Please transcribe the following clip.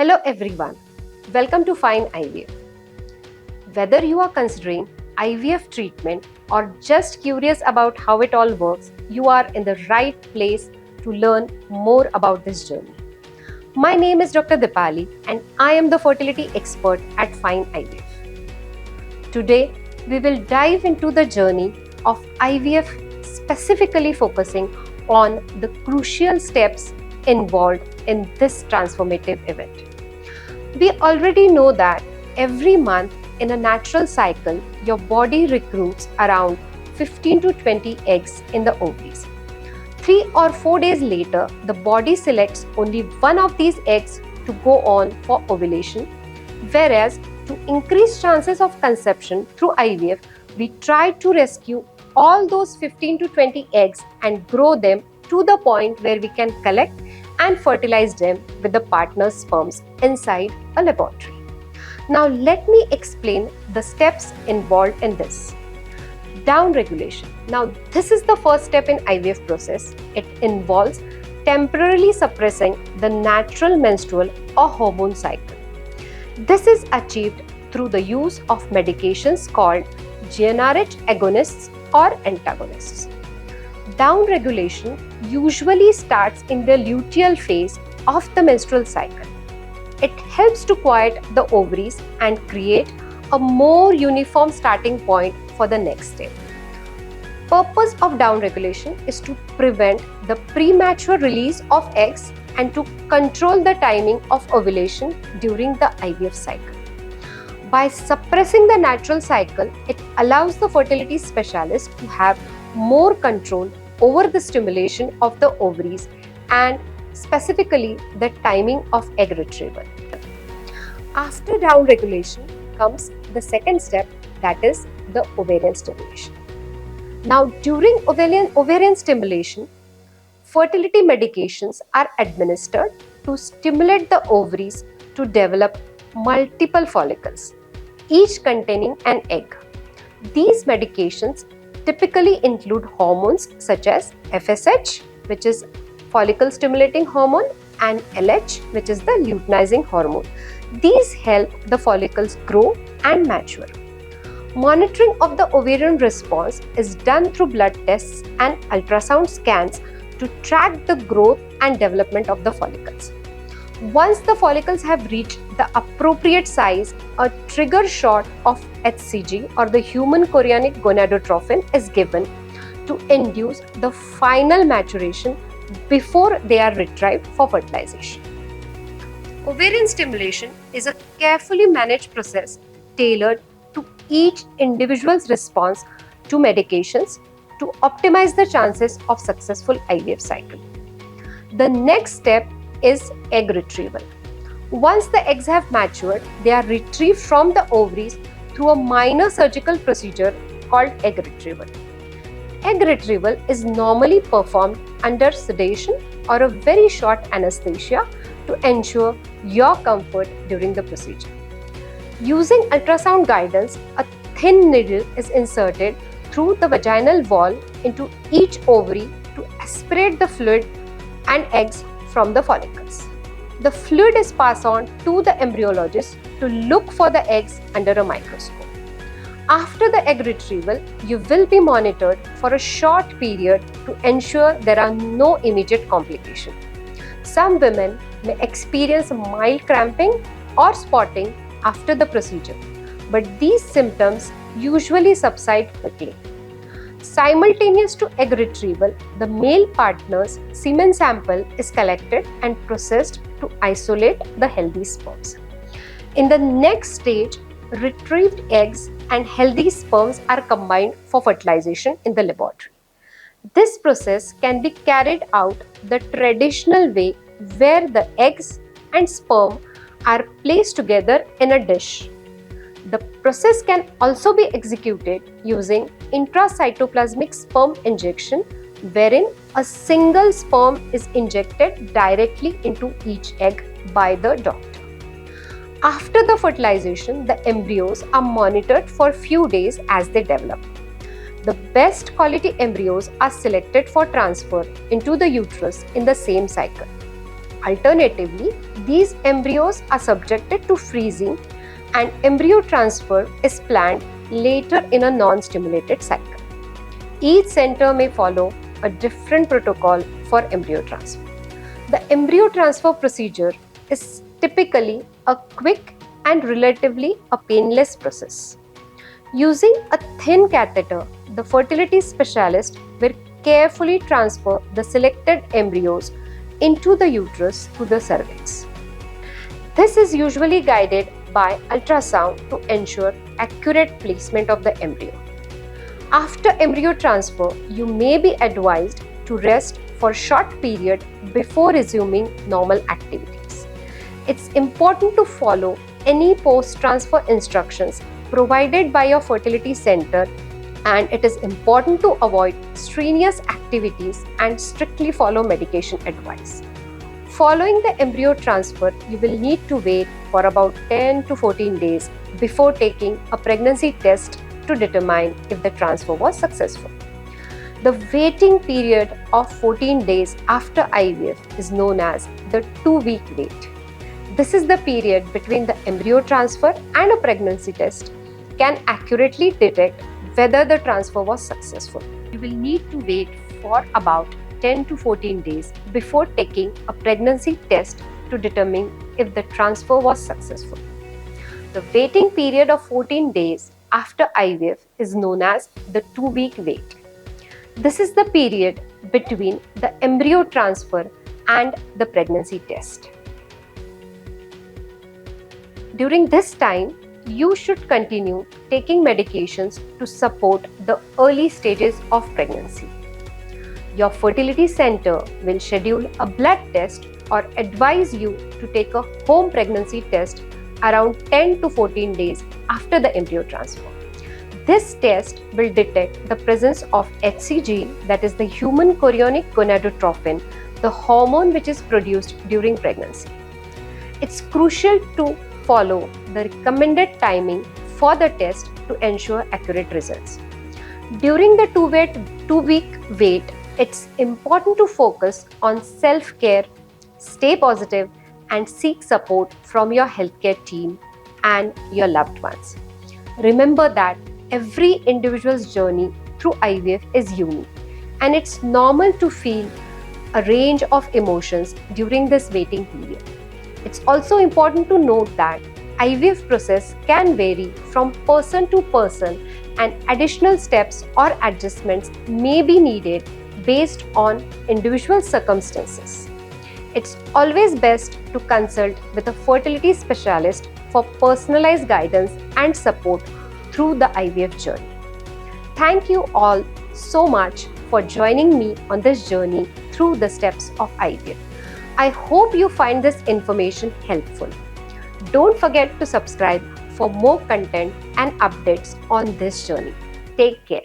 Hello everyone, welcome to Fyne IVF. Whether you are considering IVF treatment or just curious about how it all works, you are in the right place to learn more about this journey. My name is Dr. Dipali and I am the fertility expert at Fyne IVF. Today, we will dive into the journey of IVF, specifically focusing on the crucial steps involved in this transformative event. We already know that every month in a natural cycle, your body recruits around 15 to 20 eggs in the ovaries. 3 or 4 days later, the body selects only one of these eggs to go on for ovulation, whereas to increase chances of conception through IVF, we try to rescue all those 15 to 20 eggs and grow them to the point where we can collect and fertilize them with the partner's sperms inside a laboratory. Now let me explain the steps involved in this. Downregulation. Now this is the first step in IVF process. It involves temporarily suppressing the natural menstrual or hormone cycle. This is achieved through the use of medications called GnRH agonists or antagonists. Downregulation usually starts in the luteal phase of the menstrual cycle. It helps to quiet the ovaries and create a more uniform starting point for the next step. Purpose of downregulation is to prevent the premature release of eggs and to control the timing of ovulation during the IVF cycle. By suppressing the natural cycle, it allows the fertility specialist to have more control over the stimulation of the ovaries and specifically the timing of egg retrieval. After downregulation comes the second step, that is the ovarian stimulation. Now during ovarian stimulation, fertility medications are administered to stimulate the ovaries to develop multiple follicles, each containing an egg. These medications typically include hormones such as FSH, which is follicle stimulating hormone, and LH, which is the luteinizing hormone. These help the follicles grow and mature. Monitoring of the ovarian response is done through blood tests and ultrasound scans to track the growth and development of the follicles. Once the follicles have reached the appropriate size, a trigger shot of HCG or the human chorionic gonadotropin is given to induce the final maturation before they are retrieved for fertilization. Ovarian stimulation is a carefully managed process tailored to each individual's response to medications to optimize the chances of successful IVF cycle. The next step is egg retrieval. Once the eggs have matured, they are retrieved from the ovaries through a minor surgical procedure called egg retrieval. Egg retrieval is normally performed under sedation or a very short anesthesia to ensure your comfort during the procedure. Using ultrasound guidance, a thin needle is inserted through the vaginal wall into each ovary to aspirate the fluid and eggs from the follicles. The fluid is passed on to the embryologist to look for the eggs under a microscope. After the egg retrieval, you will be monitored for a short period to ensure there are no immediate complications. Some women may experience mild cramping or spotting after the procedure, but these symptoms usually subside quickly. Simultaneous to egg retrieval, the male partner's semen sample is collected and processed to isolate the healthy sperms. In the next stage, retrieved eggs and healthy sperms are combined for fertilization in the laboratory. This process can be carried out the traditional way where the eggs and sperm are placed together in a dish. The process can also be executed using intracytoplasmic sperm injection, wherein a single sperm is injected directly into each egg by the doctor. After the fertilization, the embryos are monitored for a few days as they develop. The best quality embryos are selected for transfer into the uterus in the same cycle. Alternatively, these embryos are subjected to freezing and embryo transfer is planned later in a non-stimulated cycle. Each center may follow a different protocol for embryo transfer. The embryo transfer procedure is typically a quick and relatively a painless process. Using a thin catheter, the fertility specialist will carefully transfer the selected embryos into the uterus to the cervix. This is usually guided by ultrasound to ensure accurate placement of the embryo. After embryo transfer, you may be advised to rest for a short period before resuming normal activities. It's important to follow any post-transfer instructions provided by your fertility center, and it is important to avoid strenuous activities and strictly follow medication advice. Following the embryo transfer, you will need to wait for about 10 to 14 days before taking a pregnancy test to determine if the transfer was successful. The waiting period of 14 days after IVF is known as the 2-week wait. This is the period between the embryo transfer and a pregnancy test can accurately detect whether the transfer was successful. You will need to wait for about 10 to 14 days before taking a pregnancy test to determine if the transfer was successful. The waiting period of 14 days after IVF is known as the 2-week wait. This is the period between the embryo transfer and the pregnancy test. During this time, you should continue taking medications to support the early stages of pregnancy. Your fertility center will schedule a blood test or advise you to take a home pregnancy test around 10 to 14 days after the embryo transfer. This test will detect the presence of HCG, that is the human chorionic gonadotropin, the hormone which is produced during pregnancy. It's crucial to follow the recommended timing for the test to ensure accurate results. During the 2-week wait, it's important to focus on self-care, stay positive, and seek support from your healthcare team and your loved ones. Remember that every individual's journey through IVF is unique, and it's normal to feel a range of emotions during this waiting period. It's also important to note that IVF process can vary from person to person, and additional steps or adjustments may be needed based on individual circumstances. It's always best to consult with a fertility specialist for personalized guidance and support through the IVF journey. Thank you all so much for joining me on this journey through the steps of IVF. I hope you find this information helpful. Don't forget to subscribe for more content and updates on this journey. Take care.